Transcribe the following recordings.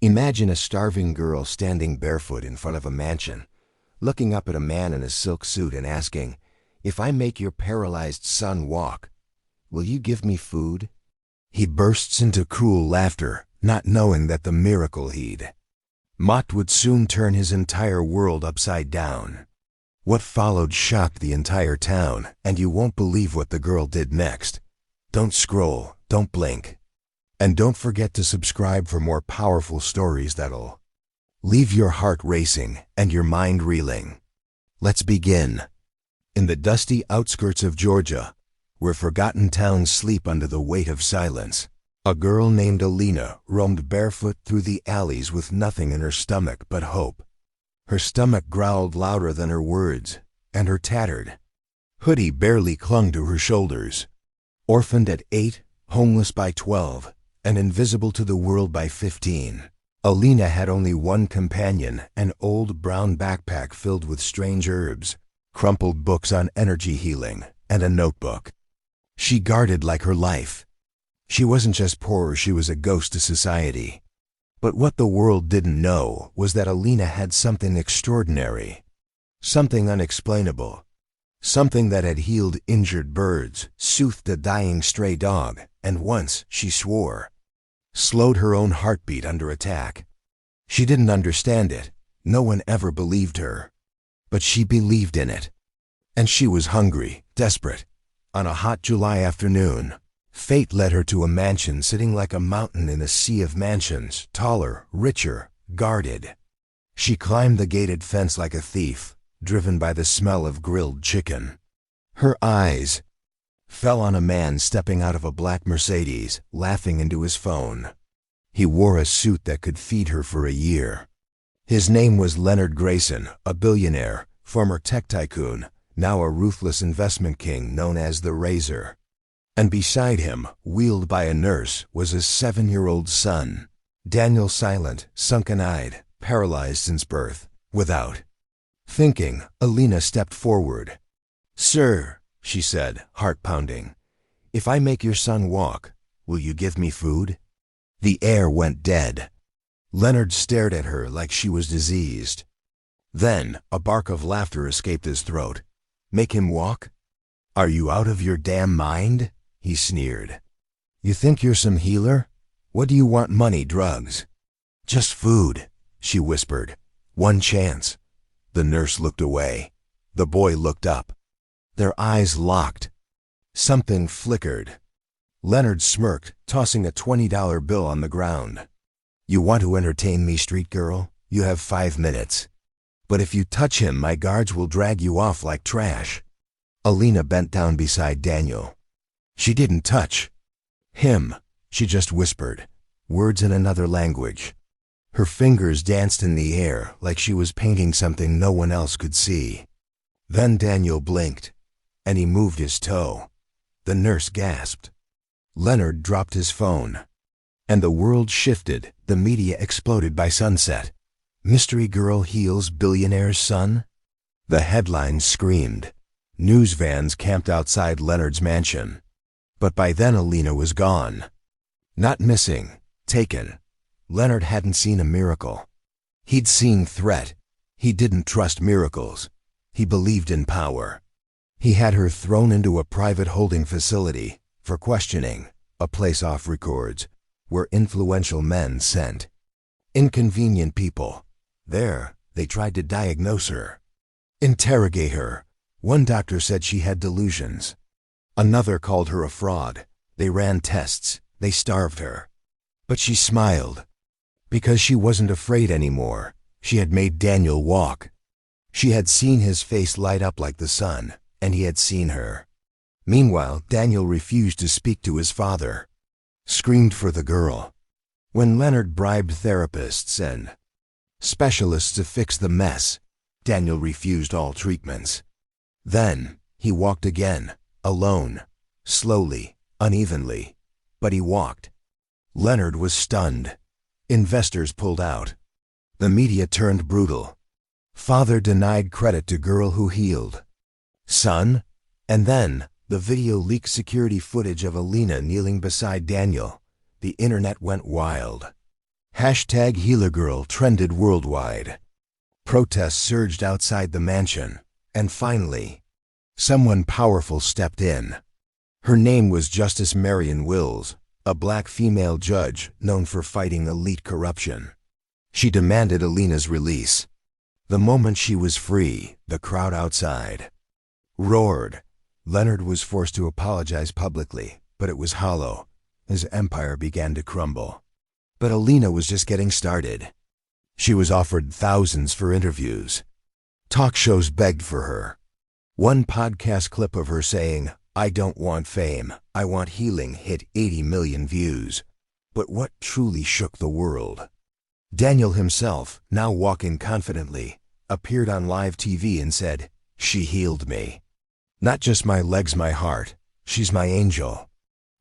Imagine a starving girl standing barefoot in front of a mansion, looking up at a man in a silk suit and asking, "If I make your paralyzed son walk, will you give me food?" He bursts into cruel laughter, not knowing that the miracle he'd mocked would soon turn his entire world upside down. What followed shocked the entire town, and you won't believe what the girl did next. Don't scroll, don't blink. And don't forget to subscribe for more powerful stories that'll leave your heart racing and your mind reeling. Let's begin. In the dusty outskirts of Georgia, where forgotten towns sleep under the weight of silence, a girl named Alina roamed barefoot through the alleys with nothing in her stomach but hope. Her stomach growled louder than her words, and her tattered hoodie barely clung to her shoulders. Orphaned at 8, homeless by 12, and invisible to the world by 15, Alina had only one companion, an old brown backpack filled with strange herbs, crumpled books on energy healing, and a notebook she guarded like her life. She wasn't just poor, she was a ghost to society. But what the world didn't know was that Alina had something extraordinary, something unexplainable, something that had healed injured birds, soothed a dying stray dog, and once, she swore, slowed her own heartbeat under attack. She didn't understand it. No one ever believed her. But she believed in it. And she was hungry, desperate. On a hot July afternoon, fate led her to a mansion sitting like a mountain in a sea of mansions, taller, richer, guarded. She climbed the gated fence like a thief, driven by the smell of grilled chicken. Her eyes fell on a man stepping out of a black Mercedes, laughing into his phone. He wore a suit that could feed her for a year. His name was Leonard Grayson, a billionaire, former tech tycoon, now a ruthless investment king known as the Razor. And beside him, wheeled by a nurse, was his 7-year-old son, Daniel, silent, sunken-eyed, paralyzed since birth. Without thinking, Alina stepped forward. "Sir," she said, heart pounding, "if I make your son walk, will you give me food?" The air went dead. Leonard stared at her like she was diseased. Then a bark of laughter escaped his throat. "Make him walk? Are you out of your damn mind?" he sneered. "You think you're some healer? What do you want, money, drugs?" "Just food," she whispered. "One chance." The nurse looked away. The boy looked up. Their eyes locked. Something flickered. Leonard smirked, tossing a $20 bill on the ground. "You want to entertain me, street girl? You have 5 minutes. But if you touch him, my guards will drag you off like trash." Alina bent down beside Daniel. She didn't touch him. She just whispered, words in another language. Her fingers danced in the air like she was painting something no one else could see. Then Daniel blinked, and he moved his toe. The nurse gasped. Leonard dropped his phone. And the world shifted. The media exploded by sunset. "Mystery girl heals billionaire's son?" The headlines screamed. News vans camped outside Leonard's mansion. But by then Alina was gone. Not missing, taken. Leonard hadn't seen a miracle. He'd seen threat. He didn't trust miracles. He believed in power. He had her thrown into a private holding facility for questioning, a place off records, where influential men sent inconvenient people. There, they tried to diagnose her, interrogate her. One doctor said she had delusions. Another called her a fraud. They ran tests. They starved her. But she smiled. Because she wasn't afraid anymore. She had made Daniel walk. She had seen his face light up like the sun, and he had seen her. Meanwhile, Daniel refused to speak to his father. Screamed for the girl. When Leonard bribed therapists and specialists to fix the mess, Daniel refused all treatments. Then, he walked again, alone, slowly, unevenly, but he walked. Leonard was stunned. Investors pulled out. The media turned brutal. Father denied credit to girl who healed son, and then the video leaked security footage of Alina kneeling beside Daniel. The internet went wild. Hashtag Healer Girl trended worldwide. Protests surged outside the mansion, and finally, someone powerful stepped in. Her name was Justice Marion Wills, a black female judge known for fighting elite corruption. She demanded Alina's release. The moment she was free, the crowd outside roared. Leonard was forced to apologize publicly, but it was hollow. His empire began to crumble. But Alina was just getting started. She was offered thousands for interviews. Talk shows begged for her. One podcast clip of her saying, "I don't want fame, I want healing," hit 80 million views. But what truly shook the world? Daniel himself, now walking confidently, appeared on live TV and said, "She healed me. Not just my legs, my heart. She's my angel.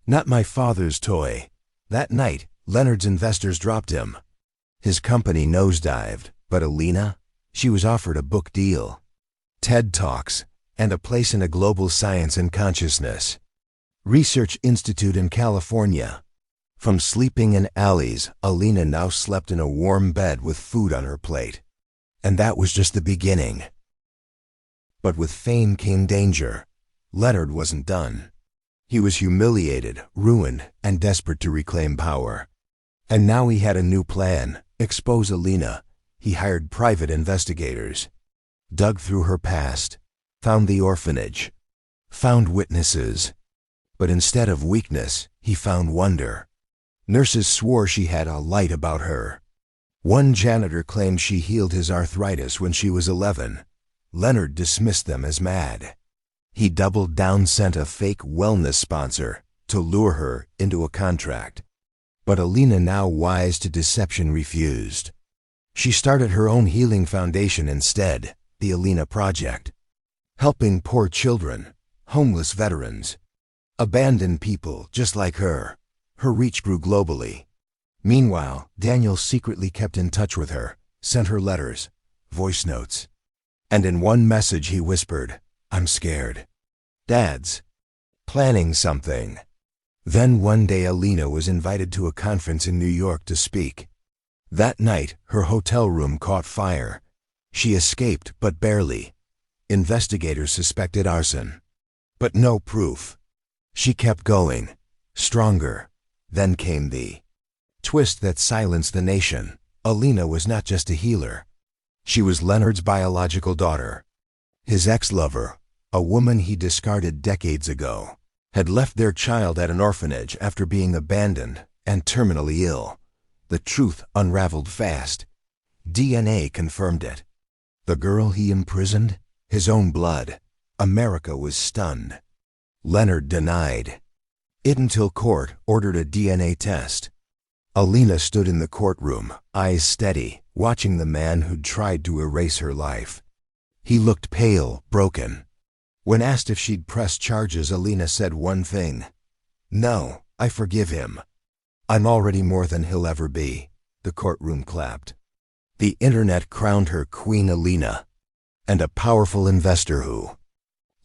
Not my father's toy." That night, Leonard's investors dropped him. His company nosedived, but Alina, she was offered a book deal, TED Talks, and a place in a global science and consciousness research institute in California. From sleeping in alleys, Alina now slept in a warm bed with food on her plate. And that was just the beginning. But with fame came danger. Leonard wasn't done. He was humiliated, ruined, and desperate to reclaim power. And now he had a new plan: expose Alina. He hired private investigators, dug through her past, found the orphanage, found witnesses. But instead of weakness, he found wonder. Nurses swore she had a light about her. One janitor claimed she healed his arthritis when she was 11. Leonard dismissed them as mad. He doubled down, sent a fake wellness sponsor to lure her into a contract. But Alina, now wise to deception, refused. She started her own healing foundation instead, the Alina Project, helping poor children, homeless veterans, abandoned people just like her. Her reach grew globally. Meanwhile, Daniel secretly kept in touch with her, sent her letters, voice notes. And in one message he whispered, "I'm scared. Dad's planning something." Then one day Alina was invited to a conference in New York to speak. That night, her hotel room caught fire. She escaped, but barely. Investigators suspected arson, but no proof. She kept going, stronger. Then came the twist that silenced the nation. Alina was not just a healer. She was Leonard's biological daughter. His ex-lover, a woman he discarded decades ago, had left their child at an orphanage after being abandoned and terminally ill. The truth unraveled fast. DNA confirmed it. The girl he imprisoned, his own blood. America was stunned. Leonard denied it until court ordered a DNA test. Alina stood in the courtroom, eyes steady, watching the man who'd tried to erase her life. He looked pale, broken. When asked if she'd press charges, Alina said one thing: "No, I forgive him. I'm already more than he'll ever be." The courtroom clapped. The internet crowned her Queen Alina. And a powerful investor who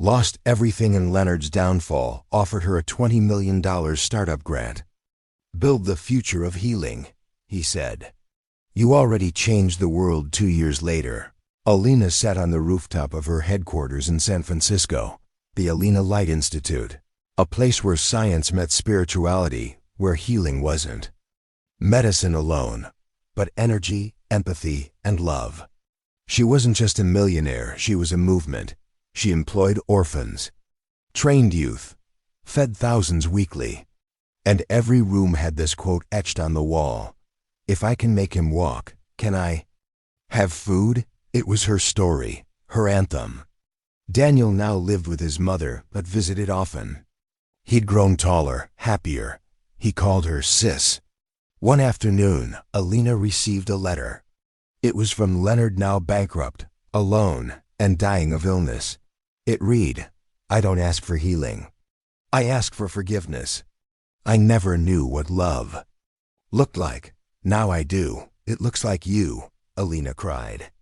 lost everything in Leonard's downfall offered her a $20 million startup grant. "Build the future of healing," he said. "You already changed the world." 2 years later, Alina sat on the rooftop of her headquarters in San Francisco, the Alina Light Institute, a place where science met spirituality, where healing wasn't medicine alone, but energy, empathy, and love. She wasn't just a millionaire, she was a movement. She employed orphans, trained youth, fed thousands weekly. And every room had this quote etched on the wall: "If I can make him walk, can I have food?" It was her story, her anthem. Daniel now lived with his mother, but visited often. He'd grown taller, happier. He called her Sis. One afternoon, Alina received a letter. It was from Leonard, now bankrupt, alone, and dying of illness. It read, "I don't ask for healing. I ask for forgiveness. I never knew what love looked like. Now I do. It looks like you," Alina cried.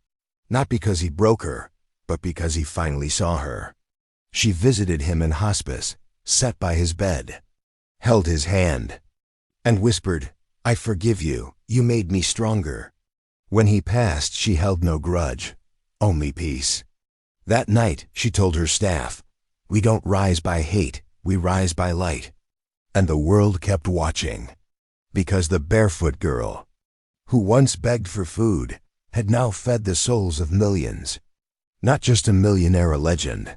Not because he broke her, but because he finally saw her. She visited him in hospice, sat by his bed, held his hand, and whispered, "I forgive you. You made me stronger." When he passed, she held no grudge, only peace. That night, she told her staff, "We don't rise by hate, we rise by light." And the world kept watching, because the barefoot girl, who once begged for food, had now fed the souls of millions. Not just a millionaire, a legend.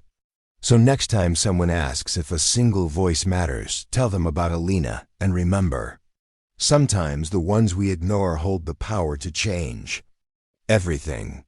So next time someone asks if a single voice matters, tell them about Alina, and remember, sometimes the ones we ignore hold the power to change everything.